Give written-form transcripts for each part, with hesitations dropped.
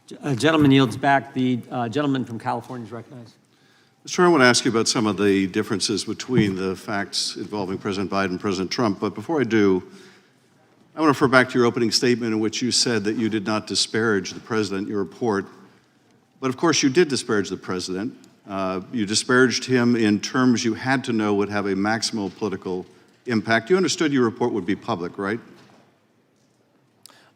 Gentleman yields back. The gentleman from California is recognized. Mr. Hurr, I want to ask you about some of the differences between the facts involving President Biden and President Trump. But before I do, I want to refer back to your opening statement in which you said that you did not disparage the president in your report. But of course, you did disparage the president. You disparaged him in terms you had to know would have a maximal political impact. You understood your report would be public, right?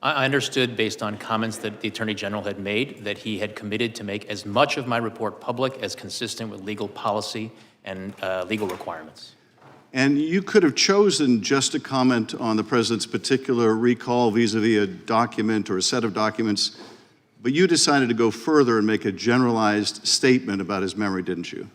I understood, based on comments that the Attorney General had made, that he had committed to make as much of my report public as consistent with legal policy and legal requirements. And you could have chosen just to comment on the president's particular recall vis-a-vis a document or a set of documents, but you decided to go further and make a generalized statement about his memory, didn't you?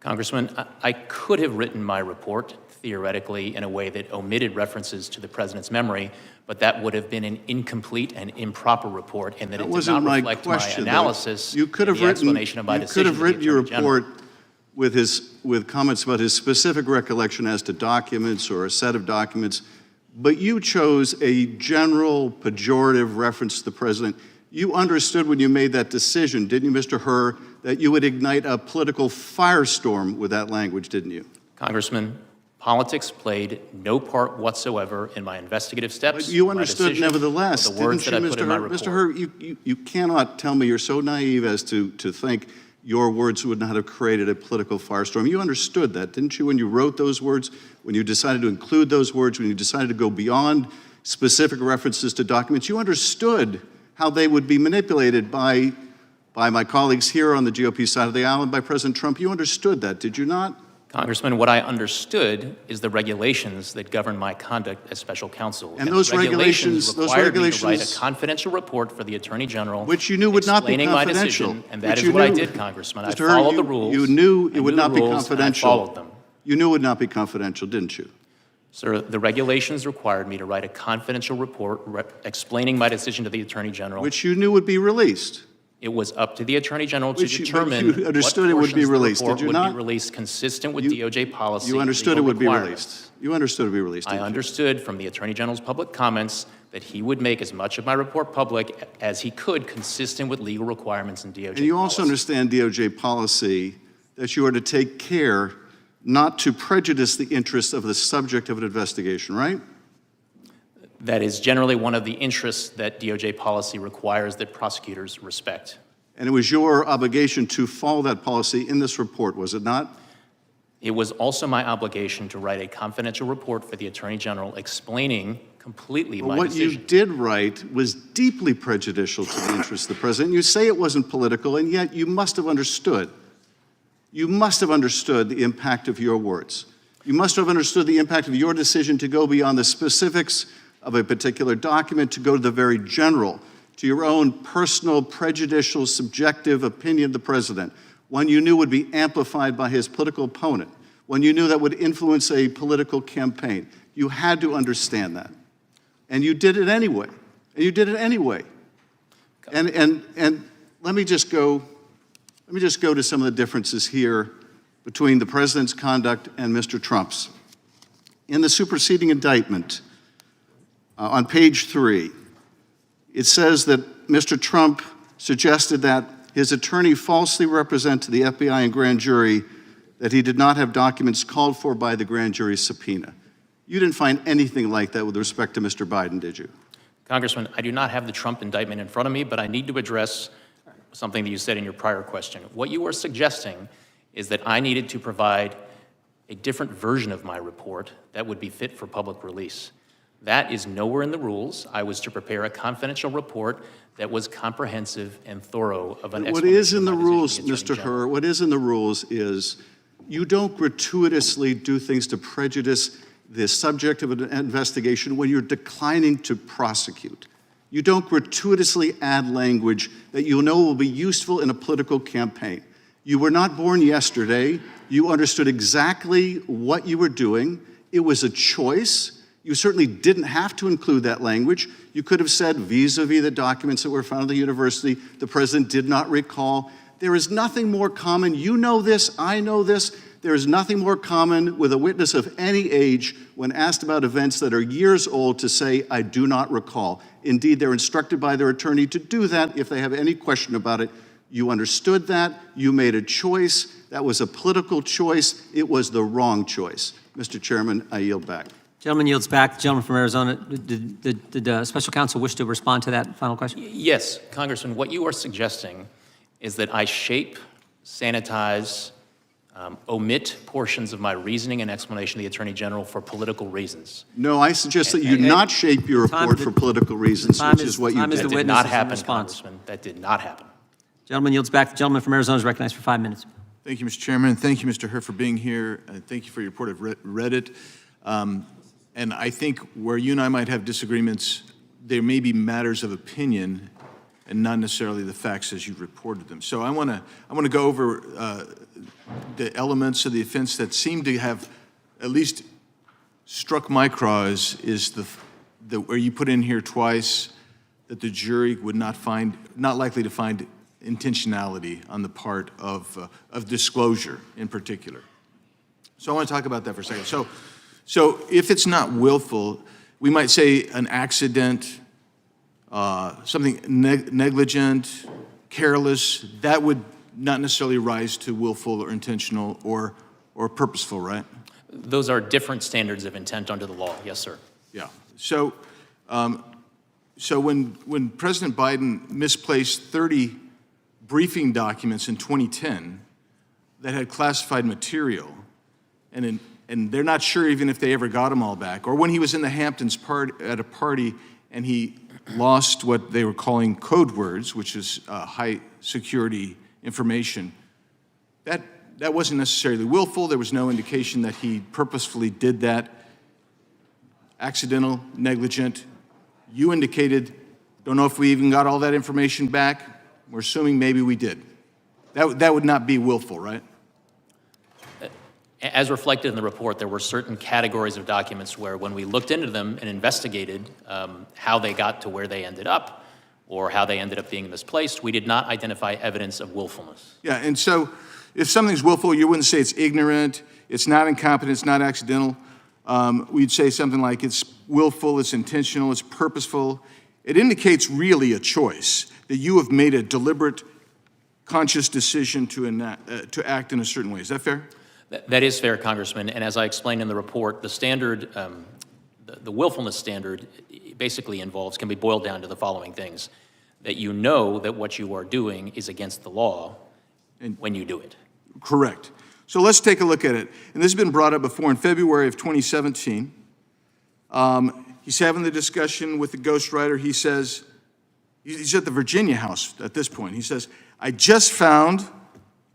Congressman, I could have written my report theoretically in a way that omitted references to the president's memory, but that would have been an incomplete and improper report, and that it did not reflect my analysis. You could have written your report with comments about his specific recollection as to documents or a set of documents, but you chose a general pejorative reference to the president. You understood when you made that decision, didn't you, Mr. Hurr, that you would ignite a political firestorm with that language, didn't you? Congressman, politics played no part whatsoever in my investigative steps. But you understood nevertheless, the words didn't you, that I put in my report. Mr. Hurr, you cannot tell me you're so naive as to think your words would not have created a political firestorm. You understood that, didn't you, when you wrote those words, when you decided to include those words, when you decided to go beyond specific references to documents? You understood how they would be manipulated by my colleagues here on the GOP side of the aisle and by President Trump. You understood that, did you not? Congressman, what I understood is the regulations that govern my conduct as special counsel. And those regulations required me to write a confidential report for the Attorney General, which you knew would not be confidential. My decision, and that is what I did, Congressman. I followed the rules. You knew it would not be confidential. I followed them. You knew it would not be confidential, didn't you? Sir, the regulations required me to write a confidential report explaining my decision to the Attorney General. Which you knew would be released. It was up to the Attorney General to determine you understood it would be released, did you not? Would be released consistent with DOJ policy. You understood it would be released. You understood it would be released. I understood from the Attorney General's public comments that he would make as much of my report public as he could, consistent with legal requirements and DOJ policy. And you also understand DOJ policy that you are to take care not to prejudice the interests of the subject of an investigation, right? That is generally one of the interests that DOJ policy requires that prosecutors respect. And it was your obligation to follow that policy in this report, was it not? It was also my obligation to write a confidential report for the Attorney General explaining completely my decision. What you did write was deeply prejudicial to the interests of the president. You say it wasn't political, and yet you must have understood. You must have understood the impact of your words. You must have understood the impact of your decision to go beyond the specifics of a particular document, to go to the very general, to your own personal, prejudicial, subjective opinion of the president, one you knew would be amplified by his political opponent, one you knew that would influence a political campaign. You had to understand that. And you did it anyway. And you did it anyway. And let me just go to some of the differences here between the president's conduct and Mr. Trump's. In the superseding indictment, on page 3, it says that Mr. Trump suggested that his attorney falsely represent to the FBI and grand jury that he did not have documents called for by the grand jury subpoena. You didn't find anything like that with respect to Mr. Biden, did you? Congressman, I do not have the Trump indictment in front of me, but I need to address something that you said in your prior question. What you were suggesting is that I needed to provide a different version of my report that would be fit for public release. That is nowhere in the rules. I was to prepare a confidential report that was comprehensive and thorough of an explanation. What is in the rules, Mr. Hurr, what is in the rules is you don't gratuitously do things to prejudice the subject of an investigation when you're declining to prosecute. You don't gratuitously add language that you know will be useful in a political campaign. You were not born yesterday. You understood exactly what you were doing. It was a choice. You certainly didn't have to include that language. You could have said, vis-a-vis the documents that were found at the university, the president did not recall. There is nothing more common. You know this, I know this. There is nothing more common with a witness of any age when asked about events that are years old to say, I do not recall. Indeed, they're instructed by their attorney to do that if they have any question about it. You understood that. You made a choice. That was a political choice. It was the wrong choice. Mr. Chairman, I yield back. Gentleman yields back. Gentleman from Arizona, did special counsel wish to respond to that final question? Yes, Congressman, what you are suggesting is that I shape, sanitize, omit portions of my reasoning and explanation to the Attorney General for political reasons. No, I suggest that you not shape your report for political reasons, which is what you time is did. the That did not witness' happen, response. Congressman. That did not happen. Gentleman yields back. The gentleman from Arizona is recognized for 5 minutes. Thank you, Mr. Chairman. Thank you, Mr. Hurr, for being here. Thank you for your report. I've read it. And I think where you and I might have disagreements, there may be matters of opinion and not necessarily the facts as you've reported them. So I want to go over the elements of the offense that seem to have at least struck my craw is the where you put in here twice that the jury would not likely to find intentionality on the part of disclosure in particular. So I want to talk about that for a second. So if it's not willful, we might say an accident, something negligent, careless, that would not necessarily rise to willful or intentional or purposeful, right? Those are different standards of intent under the law. Yes, sir. Yeah. So when President Biden misplaced 30 briefing documents in 2010 that had classified material, and they're not sure even if they ever got them all back, or when he was in the Hamptons at a party and he lost what they were calling code words, which is high security information, that wasn't necessarily willful. There was no indication that he purposefully did that. Accidental, negligent. You indicated, don't know if we even got all that information back. We're assuming maybe we did. That would not be willful, right? As reflected in the report, there were certain categories of documents where when we looked into them and investigated how they got to where they ended up or how they ended up being misplaced, we did not identify evidence of willfulness. Yeah, and so if something's willful, you wouldn't say it's ignorant, it's not incompetent, it's not accidental. We'd say something like it's willful, it's intentional, it's purposeful. It indicates really a choice, that you have made a deliberate, conscious decision to act in a certain way. Is that fair? That is fair, Congressman, and as I explained in the report, the standard, the willfulness standard basically can be boiled down to the following things: that you know that what you are doing is against the law when you do it. Correct. So let's take a look at it. And this has been brought up before in February of 2017. He's having the discussion with the ghostwriter. He says, he's at the Virginia house at this point. He says, I just found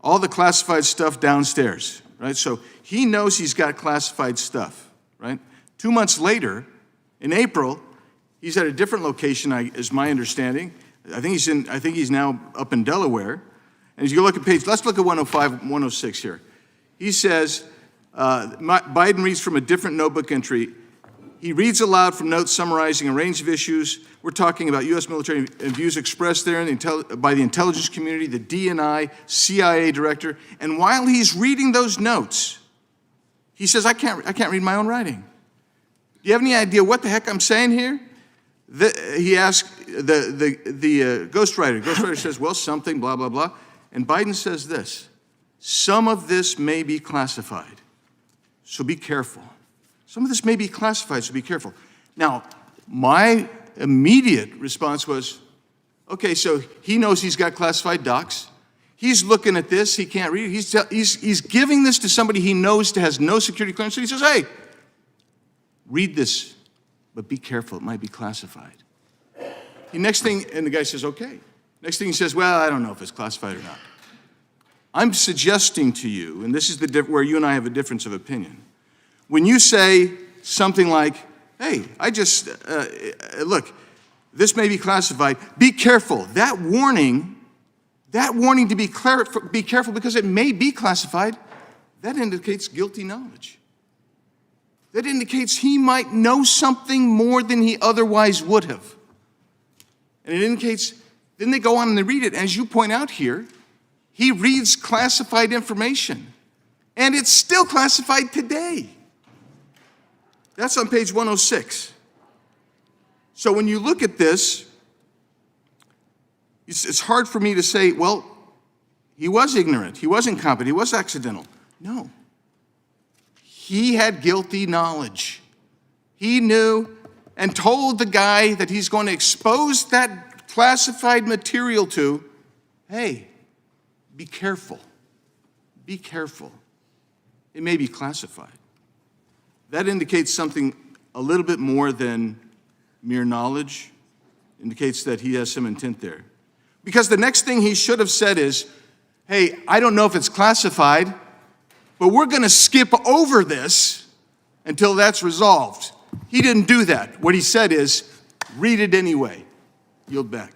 all the classified stuff downstairs, right? So he knows he's got classified stuff, right? 2 months later, in April, he's at a different location, is my understanding. I think he's now up in Delaware. And as you look at let's look at 105, 106 here. He says, Biden reads from a different notebook entry. He reads aloud from notes summarizing a range of issues. We're talking about U.S. military views expressed there by the intelligence community, the DNI, CIA director. And while he's reading those notes, he says, I can't read my own writing. Do you have any idea what the heck I'm saying here? He asks the ghostwriter. Ghostwriter says, well, something, blah, blah, blah. And Biden says this, some of this may be classified, so be careful. Some of this may be classified, so be careful. Now, my immediate response was, okay, so he knows he's got classified docs. He's looking at this, he can't read it. He's giving this to somebody he knows has no security clearance. So he says, hey, read this, but be careful, it might be classified. And the guy says, okay. Next thing he says, well, I don't know if it's classified or not. I'm suggesting to you, and this is where you and I have a difference of opinion, when you say something like, hey, look, this may be classified, be careful. That warning to be careful because it may be classified, that indicates guilty knowledge. That indicates he might know something more than he otherwise would have. And it indicates, then they go on and they read it. As you point out here, he reads classified information. And it's still classified today. That's on page 106. So when you look at this, it's hard for me to say, well, he was ignorant, he was incompetent, he was accidental. No. He had guilty knowledge. He knew and told the guy that he's going to expose that classified material to, hey, be careful. Be careful. It may be classified. That indicates something a little bit more than mere knowledge. Indicates that he has some intent there. Because the next thing he should have said is, hey, I don't know if it's classified, but we're going to skip over this until that's resolved. He didn't do that. What he said is, read it anyway. Yield back.